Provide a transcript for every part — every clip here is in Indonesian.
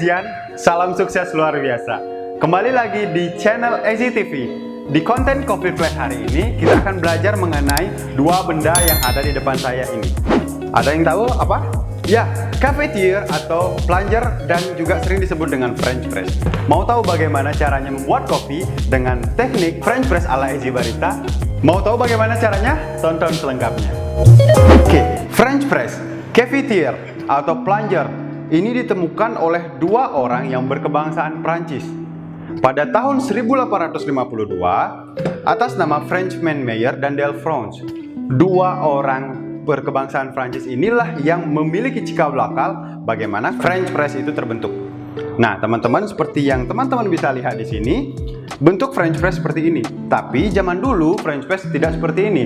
netizen, salam sukses luar biasa. Kembali lagi di channel Easy TV. Di konten Coffee Plate hari ini, kita akan belajar mengenai dua benda yang ada di depan saya ini. Ada yang tahu apa? Ya, cafetiere atau plunger dan juga sering disebut dengan French press. Mau tahu bagaimana caranya membuat kopi dengan teknik French press ala Easy Barista? Mau tahu bagaimana caranya? Tonton selengkapnya. Oke, French press, cafetiere atau plunger ini ditemukan oleh dua orang yang berkebangsaan Prancis pada tahun 1852 atas nama Frenchman Mayer dan Delfrance. Dua orang berkebangsaan Prancis inilah yang memiliki cikal bakal bagaimana French press itu terbentuk. Nah, teman-teman, seperti yang teman-teman bisa lihat di sini, bentuk French press seperti ini. Tapi zaman dulu French press tidak seperti ini.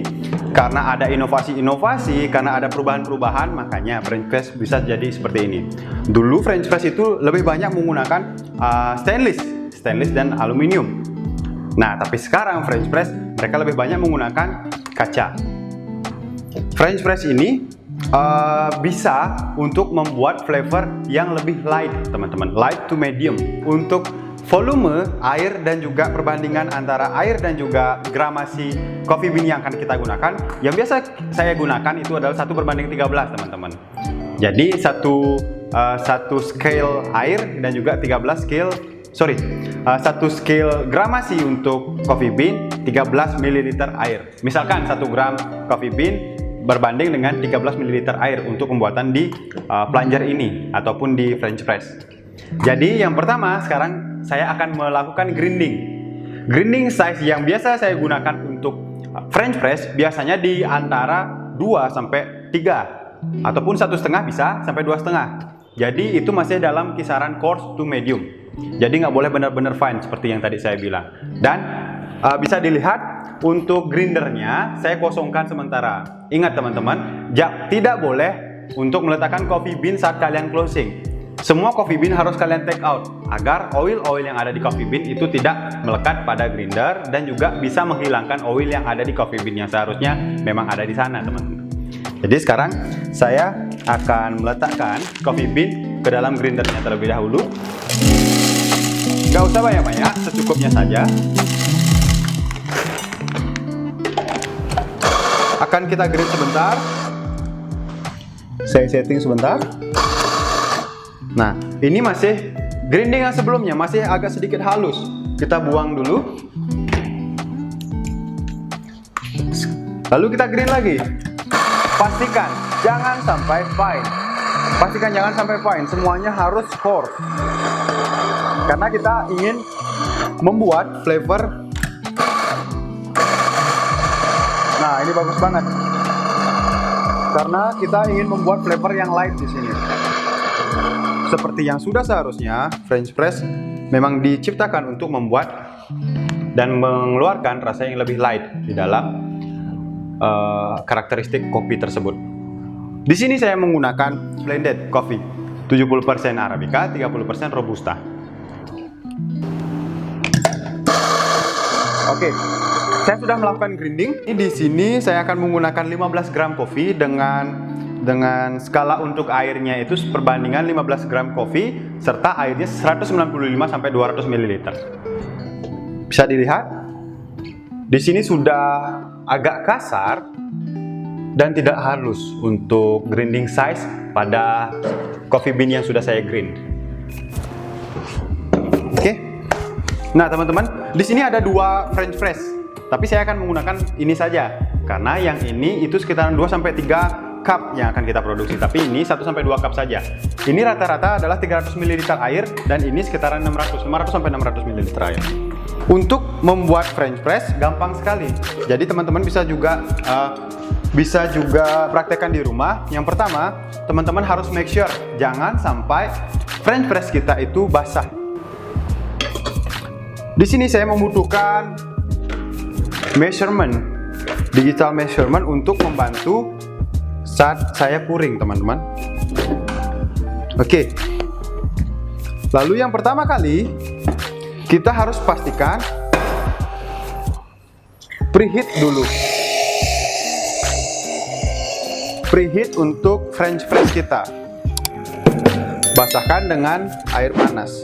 Karena ada inovasi-inovasi, karena ada perubahan-perubahan, makanya French press bisa jadi seperti ini. Dulu French press itu lebih banyak menggunakan stainless dan aluminium. Nah, tapi sekarang French press mereka lebih banyak menggunakan kaca. French press ini bisa untuk membuat flavor yang lebih light, teman-teman, light to medium. Untuk volume air dan juga perbandingan antara air dan juga gramasi coffee bean yang akan kita gunakan, yang biasa saya gunakan itu adalah 1:13, teman-teman. Jadi satu scale air dan juga 1 scale gramasi untuk coffee bean 13 ml air. Misalkan 1 gram coffee bean berbanding dengan 13 ml air untuk pembuatan di plunger ini ataupun di French press. Jadi yang pertama sekarang saya akan melakukan grinding. Grinding size yang biasa saya gunakan untuk French press biasanya di antara 2 sampai 3 ataupun 1,5 bisa sampai 2,5. Jadi itu masih dalam kisaran coarse to medium. Jadi nggak boleh benar-benar fine seperti yang tadi saya bilang. Dan bisa dilihat untuk grindernya saya kosongkan sementara. Ingat teman-teman, tidak boleh untuk meletakkan coffee bean saat kalian closing. Semua coffee bean harus kalian take out agar oil-oil yang ada di coffee bean itu tidak melekat pada grinder dan juga bisa menghilangkan oil yang ada di coffee bean yang seharusnya memang ada di sana, teman-teman. Jadi sekarang saya akan meletakkan coffee bean ke dalam grindernya terlebih dahulu. Gak usah banyak-banyak, secukupnya saja. Akan kita grind sebentar. Saya setting sebentar. Nah, ini masih grinding yang sebelumnya, masih agak sedikit halus. Kita buang dulu. Lalu kita grind lagi. Pastikan jangan sampai fine. Pastikan jangan sampai fine, semuanya harus coarse. Karena kita ingin membuat flavor. Nah, ini bagus banget. Karena kita ingin membuat flavor yang light di sini. Seperti yang sudah seharusnya, French press memang diciptakan untuk membuat dan mengeluarkan rasa yang lebih light di dalam karakteristik kopi tersebut. Di sini saya menggunakan blended coffee, 70% Arabica, 30% Robusta. Oke. Saya sudah melakukan grinding. Di sini saya akan menggunakan 15 gram kopi dengan skala untuk airnya itu perbandingan 15 gram kopi serta airnya 195 sampai 200 ml. Bisa dilihat di sini sudah agak kasar dan tidak halus untuk grinding size pada coffee bean yang sudah saya grind. Oke. Nah, teman-teman, di sini ada dua French press. Tapi saya akan menggunakan ini saja karena yang ini itu sekitaran 2 sampai 3 cup yang akan kita produksi, tapi ini 1 sampai 2 cup saja. Ini rata-rata adalah 300 ml air dan ini sekitaran 500 sampai 600 ml air. Untuk membuat French press gampang sekali. Jadi teman-teman bisa juga praktekkan di rumah. Yang pertama, teman-teman harus make sure jangan sampai French press kita itu basah. Di sini saya membutuhkan digital measurement untuk membantu saat saya pouring, teman-teman. Oke. Lalu yang pertama kali kita harus pastikan preheat dulu. Preheat untuk French press kita. basahkan dengan air panas.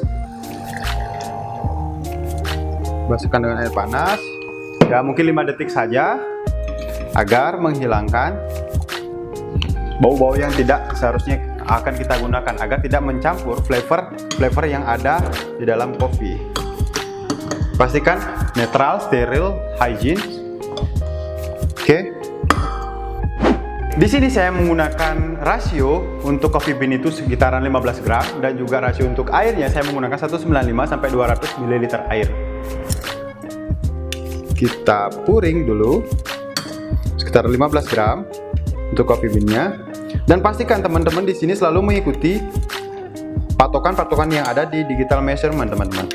Basahkan dengan air panas, ya mungkin 5 detik saja, agar menghilangkan bau-bau yang tidak seharusnya akan kita gunakan, agar tidak mencampur flavor yang ada di dalam kopi. Pastikan netral, steril, hygiene. Oke. Di sini saya menggunakan rasio untuk coffee bean itu sekitaran 15 gram, dan juga rasio untuk airnya saya menggunakan 195 sampai 200 ml air. Kita puring dulu sekitar 15 gram untuk coffee bean-nya, dan pastikan teman-teman di sini selalu mengikuti patokan-patokan yang ada di digital measurement, teman-teman.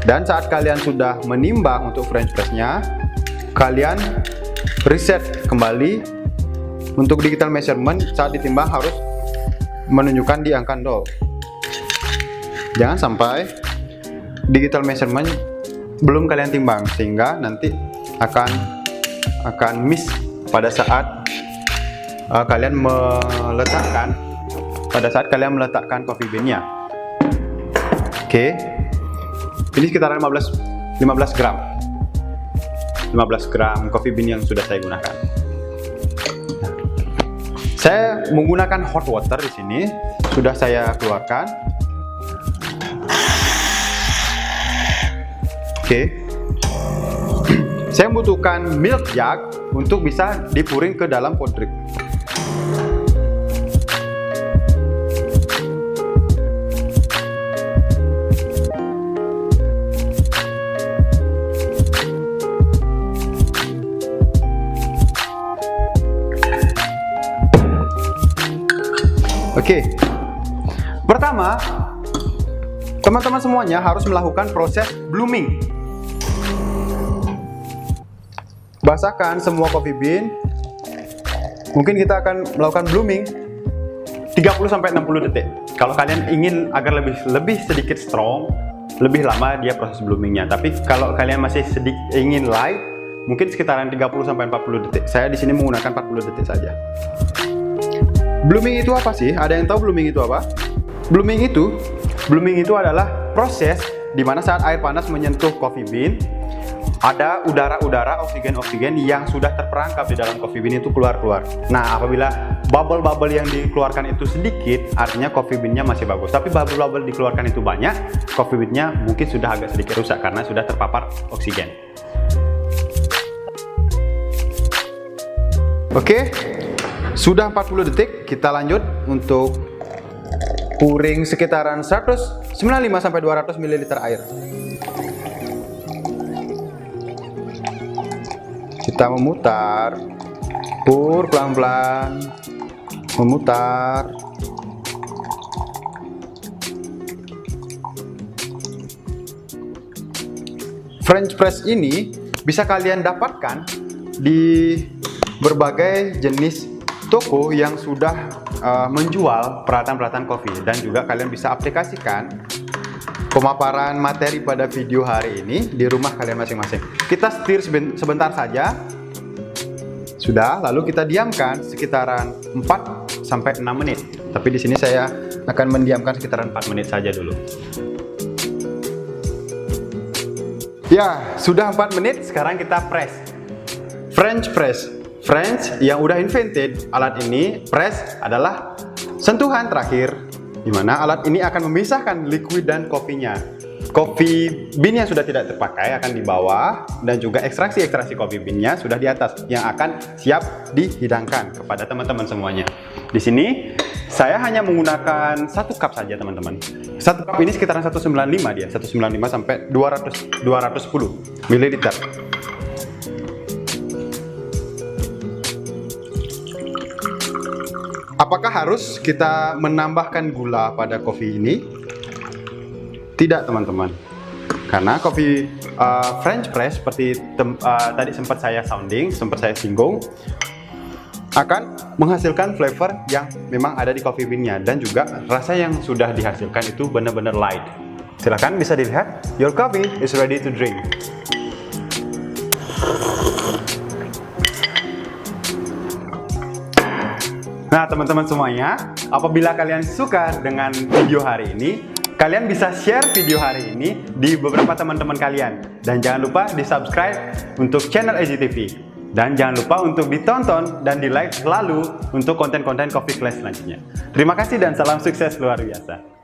Dan saat kalian sudah menimbang untuk French press-nya, kalian reset kembali untuk digital measurement. Saat ditimbang harus menunjukkan di angka 0. Jangan sampai digital measurement belum kalian timbang, sehingga nanti akan miss pada saat kalian meletakkan coffee bean-nya. Oke. Ini sekitaran 15 gram. 15 gram coffee bean yang sudah saya gunakan. Saya menggunakan hot water di sini, sudah saya keluarkan. Oke. Saya membutuhkan milk jug untuk bisa dipuring ke dalam pot drip. Oke. Pertama, teman-teman semuanya harus melakukan proses blooming. Basahkan semua coffee bean. Mungkin kita akan melakukan blooming 30-60 detik. Kalau kalian ingin agar lebih sedikit strong, lebih lama dia proses bloomingnya. Tapi kalau kalian masih ingin light, mungkin sekitaran 30-40 detik. Saya di sini menggunakan 40 detik saja. Blooming itu apa sih? Ada yang tahu blooming itu apa? Blooming itu adalah proses di mana saat air panas menyentuh coffee bean, ada udara-udara, oksigen-oksigen yang sudah terperangkap di dalam coffee bean itu keluar-keluar. Nah, apabila bubble-bubble yang dikeluarkan itu sedikit, artinya coffee bean-nya masih bagus. Tapi bubble-bubble dikeluarkan itu banyak, coffee bean-nya mungkin sudah agak sedikit rusak karena sudah terpapar oksigen. Oke, sudah 40 detik, kita lanjut untuk puring sekitaran 195 sampai 200 ml air. Kita memutar, pur pelan-pelan, memutar. French press ini bisa kalian dapatkan di berbagai jenis toko yang sudah menjual peralatan-peralatan kopi, dan juga kalian bisa aplikasikan pemaparan materi pada video hari ini di rumah kalian masing-masing. Kita setir sebentar saja. Sudah, lalu kita diamkan sekitaran 4-6 menit. Tapi di sini saya akan mendiamkan sekitaran 4 menit saja dulu. Ya, sudah 4 menit, sekarang kita press. French press. French yang udah invented, alat ini press adalah sentuhan terakhir, di mana alat ini akan memisahkan liquid dan kopinya. Coffee bean yang sudah tidak terpakai akan di bawah, dan juga ekstraksi coffee bean-nya sudah di atas, yang akan siap dihidangkan kepada teman-teman semuanya. Di sini saya hanya menggunakan 1 cup saja, teman-teman. 1 cup ini sekitaran 195 dia, 195 sampai 210 ml. Apakah harus kita menambahkan gula pada kopi ini? Tidak, teman-teman. Karena kopi French press seperti tadi sempat saya singgung, akan menghasilkan flavor yang memang ada di coffee bean-nya, dan juga rasa yang sudah dihasilkan itu benar-benar light. Silahkan bisa dilihat, your coffee is ready to drink. Nah, teman-teman semuanya, apabila kalian suka dengan video hari ini, kalian bisa share video hari ini di beberapa teman-teman kalian. Dan jangan lupa di-subscribe untuk channel EasyTV. Dan jangan lupa untuk ditonton dan di-like selalu untuk konten-konten Coffee Class selanjutnya. Terima kasih dan salam sukses luar biasa.